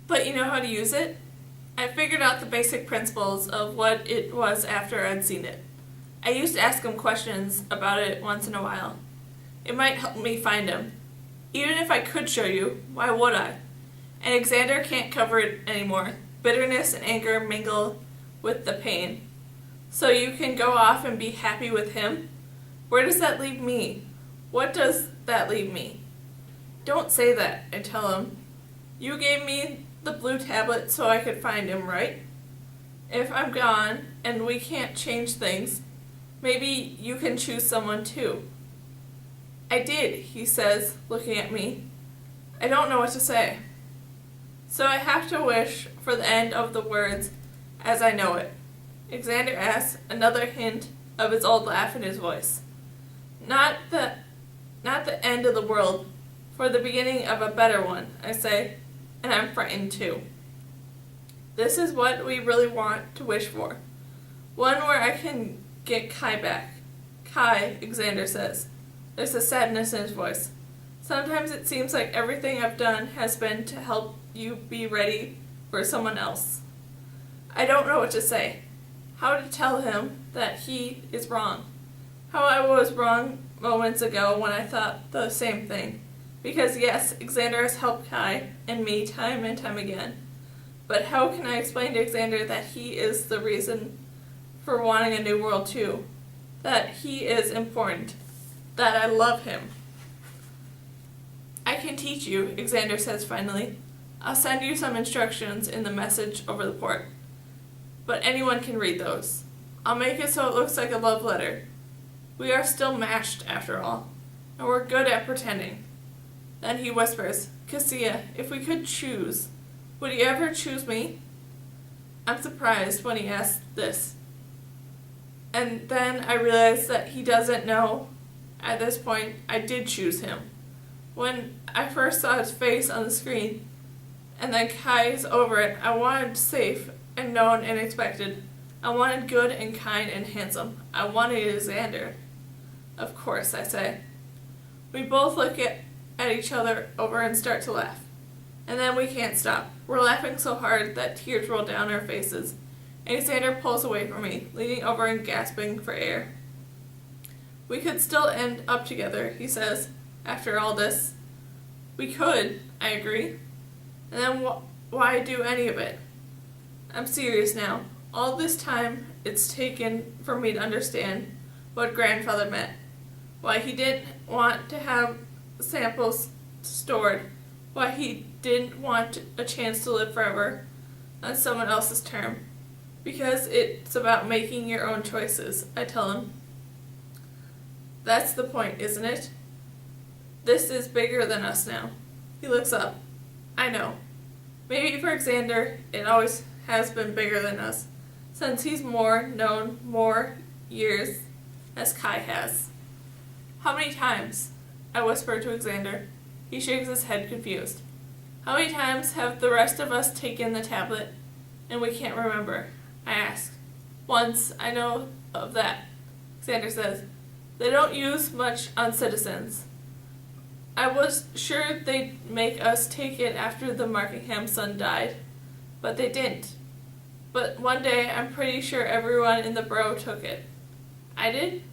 But you know how to use it? I figured out the basic principles of what it was after I'd seen it. I used to ask him questions about it once in a while. It might help me find him. Even if I could show you, why would I? And Xander can't cover it anymore. Bitterness and anger mingle with the pain. So you can go off and be happy with him? Where does that leave me? What does that leave me? Don't say that, I tell him. You gave me the blue tablet so I could find him, right? If I'm gone and we can't change things, maybe you can choose someone too. I did, he says, looking at me. I don't know what to say. So I have to wish for the end of the words as I know it. Xander asks, another hint of his old laugh in his voice. Not the end of the world, for the beginning of a better one, I say, and I'm frightened too. This is what we really want to wish for. One where I can get Kai back. Kai, Xander says. There's a sadness in his voice. Sometimes it seems like everything I've done has been to help you be ready for someone else. I don't know what to say. How to tell him that he is wrong. How I was wrong moments ago when I thought the same thing. Because yes, Xander has helped Kai and me time and time again. But how can I explain to Xander that he is the reason for wanting a new world too? That he is important. That I love him. I can teach you, Xander says finally. I'll send you some instructions in the message over the port. But anyone can read those. I'll make it so it looks like a love letter. We are still mashed, after all, and we're good at pretending. Then he whispers, Cassia, if we could choose, would you ever choose me? I'm surprised when he asks this. And then I realize that he doesn't know. At this point, I did choose him. When I first saw his face on the screen, and then Kai's over it, I wanted safe and known and expected. I wanted good and kind and handsome. I wanted Xander. Of course, I say. We both look at each other over and start to laugh. And then we can't stop. We're laughing so hard that tears roll down our faces. And Xander pulls away from me, leaning over and gasping for air. We could still end up together, he says, after all this. We could, I agree. And then why do any of it? I'm serious now. All this time it's taken for me to understand what grandfather meant. Why he didn't want to have samples stored. Why he didn't want a chance to live forever on someone else's term. Because it's about making your own choices, I tell him. That's the point, isn't it? This is bigger than us now. He looks up. I know. Maybe for Xander, it always has been bigger than us, since he's known more years as Kai has. How many times? I whisper to Xander. He shakes his head confused. How many times have the rest of us taken the tablet and we can't remember? I ask. Once, I know of that. Xander says. They don't use much on citizens. I was sure they'd make us take it after the Markingham's son died, but they didn't. But one day, I'm pretty sure everyone in the borough took it. I did?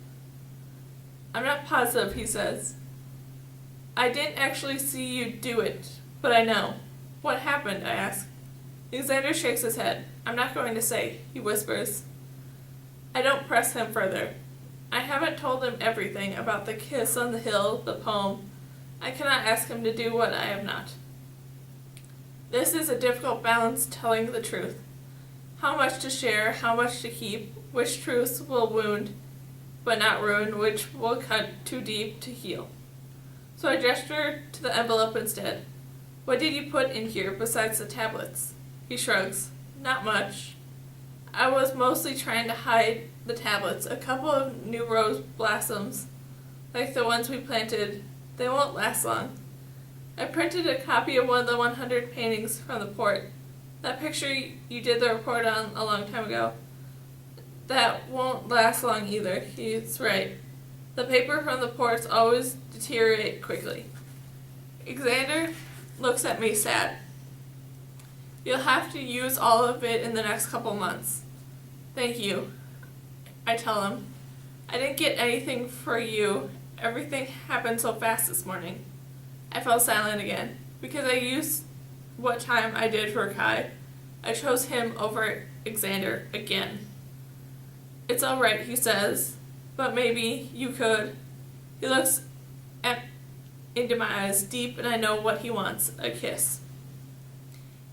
I'm not positive, he says. I didn't actually see you do it, but I know. What happened, I ask. Xander shakes his head. I'm not going to say, he whispers. I don't press him further. I haven't told him everything about the kiss on the hill, the poem. I cannot ask him to do what I have not. This is a difficult balance, telling the truth. How much to share, how much to keep, which truths will wound, but not ruin, which will cut too deep to heal. So I gesture to the envelope instead. What did you put in here besides the tablets? He shrugs. Not much. I was mostly trying to hide the tablets, a couple of new rose blossoms, like the ones we planted. They won't last long. I printed a copy of one of the 100 paintings from the port. That picture you did the report on a long time ago. That won't last long either. He's right. The paper from the ports always deteriorate quickly. Xander looks at me sad. You'll have to use all of it in the next couple months. Thank you, I tell him. I didn't get anything for you. Everything happened so fast this morning. I fell silent again, because I used what time I did for Kai. I chose him over Xander again. It's all right, he says, but maybe you could. He looks into my eyes deep, and I know what he wants, a kiss.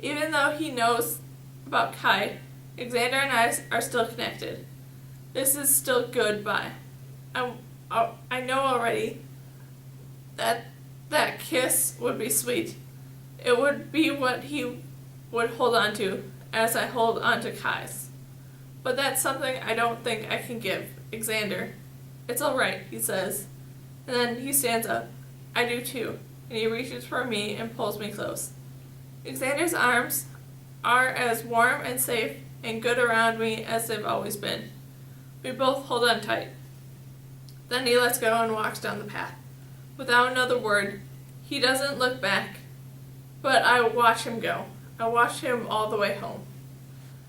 Even though he knows about Kai, Xander and I are still connected. This is still goodbye. I know already that that kiss would be sweet. It would be what he would hold on to as I hold on to Kai's. But that's something I don't think I can give Xander. It's all right, he says. And then he stands up. I do too. And he reaches for me and pulls me close. Xander's arms are as warm and safe and good around me as they've always been. We both hold on tight. Then he lets go and walks down the path. Without another word, he doesn't look back, but I watch him go. I watch him all the way home.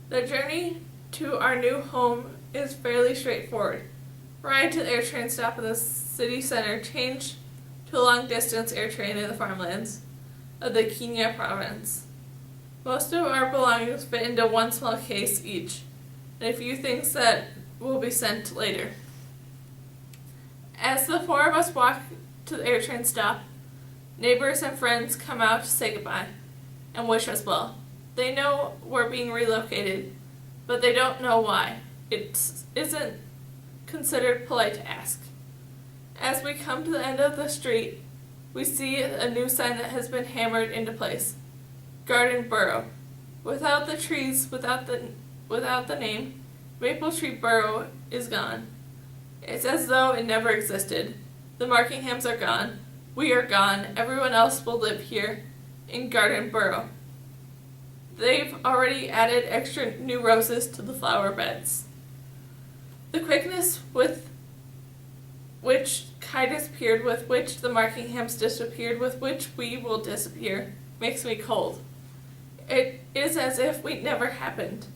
The journey to our new home is fairly straightforward. Ride to the air train stop in the city center, change to a long-distance air train in the farmlands of the Kenya province. Most of our belongings fit into one small case each, and a few things that will be sent later. As the four of us walk to the air train stop, neighbors and friends come out to say goodbye and wish us well. They know we're being relocated, but they don't know why. It isn't considered polite to ask. As we come to the end of the street, we see a new sign that has been hammered into place. Garden Borough. Without the trees, without the name, Maple Tree Borough is gone. It's as though it never existed. The Markinghams are gone. We are gone. Everyone else will live here in Garden Borough. They've already added extra new roses to the flower beds. The quickness with which Kai disappeared, with which the Markinghams disappeared, with which we will disappear, makes me cold. It is as if it never happened.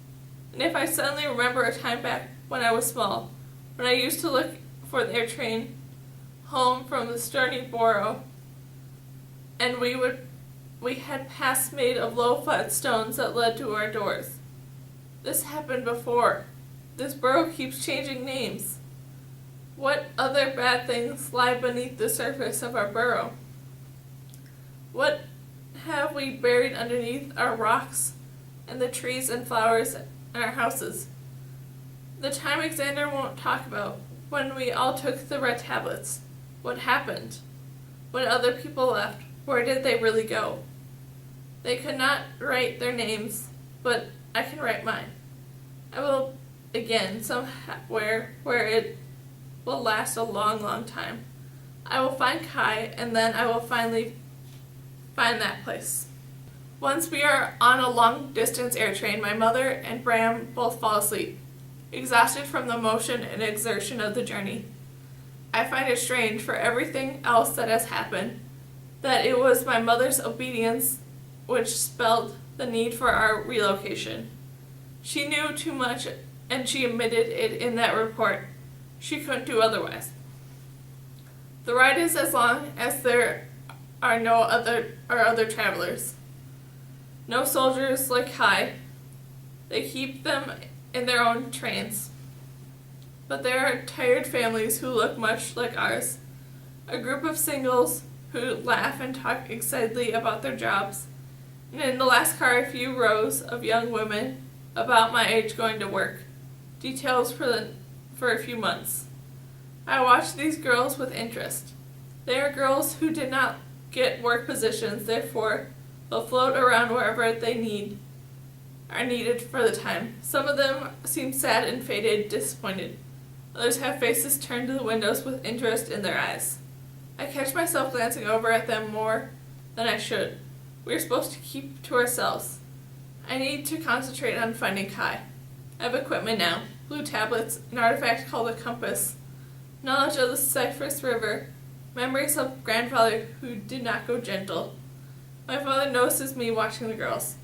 And if I suddenly remember a time back when I was small, when I used to look for the air train home from the Stony Borough, and we had paths made of low flat stones that led to our doors. This happened before. This borough keeps changing names. What other bad things lie beneath the surface of our borough? What have we buried underneath our rocks and the trees and flowers in our houses? The time Xander won't talk about, when we all took the red tablets. What happened? When other people left, where did they really go? They could not write their names, but I can write mine. I will again, somewhere where it will last a long, long time. I will find Kai, and then I will finally find that place. Once we are on a long-distance air train, my mother and Bram both fall asleep, exhausted from the motion and exertion of the journey. I find it strange, for everything else that has happened, that it was my mother's obedience which spelled the need for our relocation. She knew too much, and she admitted it in that report. She couldn't do otherwise. The ride is as long as there are no other travelers. No soldiers like Kai. They keep them in their own trains. But there are tired families who look much like ours. A group of singles who laugh and talk excitedly about their jobs. And in the last car, a few rows of young women about my age going to work. Details for a few months. I watch these girls with interest. They are girls who did not get work positions, therefore they'll float around wherever they are needed for the time. Some of them seem sad and faded, disappointed. Others have faces turned to the windows with interest in their eyes. I catch myself glancing over at them more than I should. We are supposed to keep to ourselves. I need to concentrate on finding Kai. I have equipment now, blue tablets, an artifact called a compass, knowledge of the Cypress River, memories of grandfather who did not go gentle. My father notices me watching the girls.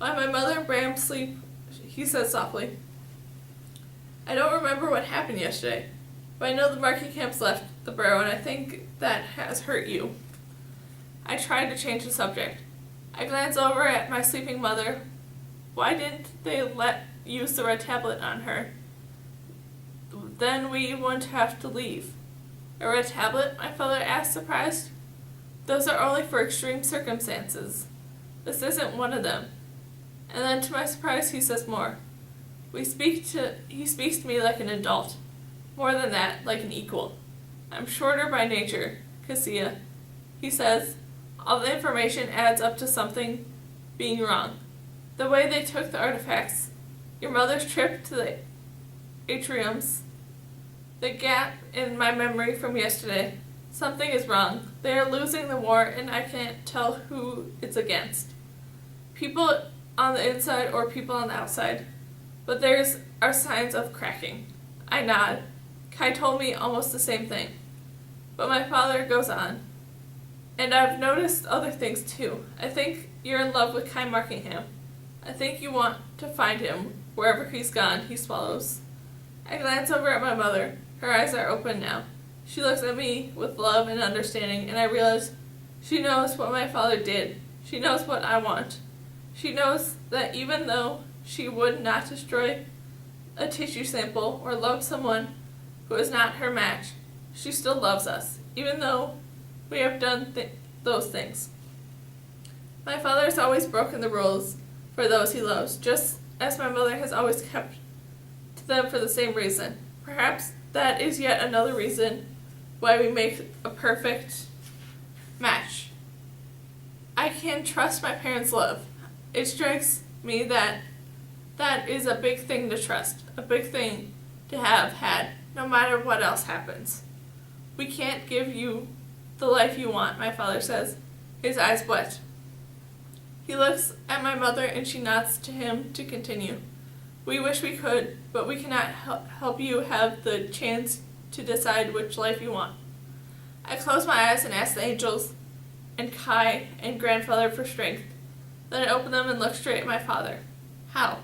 While my mother and Bram sleep, he says softly, I don't remember what happened yesterday, but I know the marking camps left the burrow, and I think that has hurt you. I tried to change the subject. I glance over at my sleeping mother. Why didn't they use the red tablet on her? Then we wouldn't have to leave. A red tablet? My father asked, surprised. Those are only for extreme circumstances. This isn't one of them. And then to my surprise he says more. He speaks to me like an adult. More than that, like an equal. I'm shorter by nature, Cassia. He says, all the information adds up to something being wrong. The way they took the artifacts, your mother's trip to the atriums, the gap in my memory from yesterday. Something is wrong. They are losing the war, and I can't tell who it's against. People on the inside or people on the outside. But there's are signs of cracking. I nod. Kai told me almost the same thing. But my father goes on. And I've noticed other things too. I think you're in love with Kai Markingham. I think you want to find him. Wherever he's gone, he swallows. I glance over at my mother. Her eyes are open now. She looks at me with love and understanding, and I realize she knows what my father did. She knows what I want. She knows that even though she would not destroy a tissue sample or love someone who is not her match, she still loves us, even though we have done those things. My father has always broken the rules for those he loves, just as my mother has always kept to them for the same reason. Perhaps that is yet another reason why we make a perfect match. I can trust my parents' love. It strikes me that that is a big thing to trust, a big thing to have had, no matter what else happens. We can't give you the life you want, my father says, his eyes wet. He looks at my mother and she nods to him to continue. We wish we could, but we cannot help you have the chance to decide which life you want. I close my eyes and ask the angels and Kai and grandfather for strength. Then I open them and look straight at my father. How?